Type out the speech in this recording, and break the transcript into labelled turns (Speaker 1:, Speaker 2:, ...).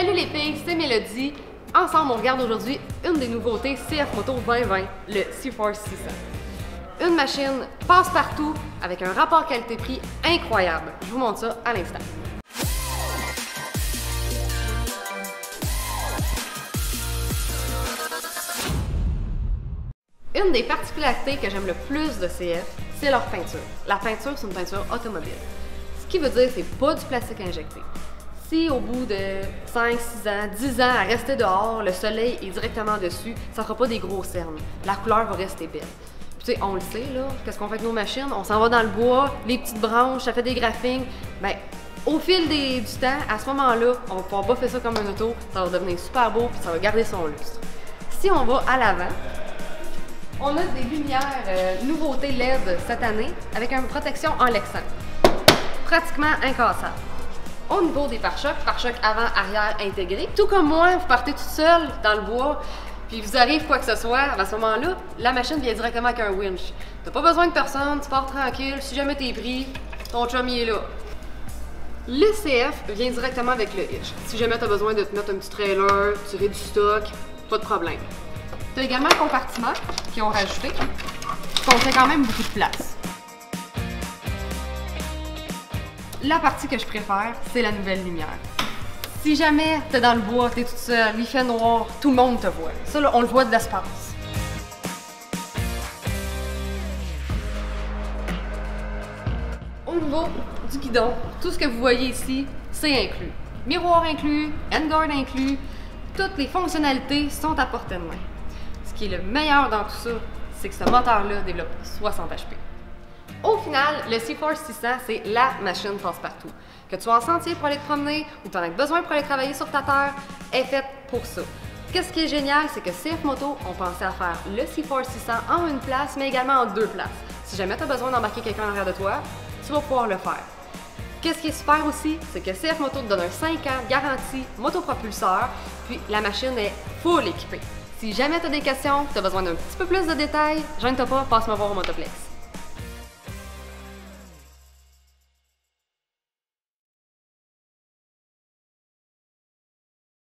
Speaker 1: Salut les filles, c'est Mélodie. Ensemble, on regarde aujourd'hui une des nouveautés CF Moto 2020, le C-Force 600. Une machine passe-partout avec un rapport qualité-prix incroyable. Je vous montre ça à l'instant. Une des particularités que j'aime le plus de CF, c'est leur peinture. La peinture, c'est une peinture automobile. Ce qui veut dire que c'est pas du plastique injecté. Si au bout de 5, 6 ans, 10 ans à rester dehors, le soleil est directement dessus, ça fera pas des gros cernes. La couleur va rester belle. Puis, tu sais, on le sait, là, qu'est-ce qu'on fait avec nos machines? On s'en va dans le bois, les petites branches, ça fait des graphings. Ben, au fil du temps, à ce moment-là, on va pouvoir buffer ça comme un auto, ça va devenir super beau, puis ça va garder son lustre. Si on va à l'avant, on a des lumières nouveautés LED cette année avec une protection en Lexan. Pratiquement incassable. Au niveau des pare-chocs avant, arrière intégrés, tout comme moi, vous partez tout seul dans le bois, puis vous arrive quoi que ce soit, à ce moment-là, la machine vient directement avec un winch. T'as pas besoin de personne, tu pars tranquille, si jamais t'es pris, ton chum il est là. Le CF vient directement avec le hitch. Si jamais t'as besoin de te mettre un petit trailer, tirer du stock, pas de problème. T'as également un compartiment qu'ils ont rajouté, qui contient quand même beaucoup de place. La partie que je préfère, c'est la nouvelle lumière. Si jamais t'es dans le bois, t'es toute seule, il fait noir, tout le monde te voit. Ça, là, on le voit de l'espace. Au niveau du guidon, tout ce que vous voyez ici, c'est inclus. Miroir inclus, handguard inclus, toutes les fonctionnalités sont à portée de main. Ce qui est le meilleur dans tout ça, c'est que ce moteur-là développe 60 HP. Au final, le C-Force 600, c'est la machine passe-partout. Que tu sois en sentier pour aller te promener ou tu en as besoin pour aller travailler sur ta terre, est faite pour ça. Qu'est-ce qui est génial, c'est que CF Moto ont pensé à faire le C-Force 600 en une place, mais également en deux places. Si jamais tu as besoin d'embarquer quelqu'un en arrière de toi, tu vas pouvoir le faire. Qu'est-ce qui est super aussi, c'est que CF Moto te donne un 5 ans garantie motopropulseur, puis la machine est full équipée. Si jamais tu as des questions, tu as besoin d'un petit peu plus de détails, gêne-toi pas, passe-moi voir au Motoplex.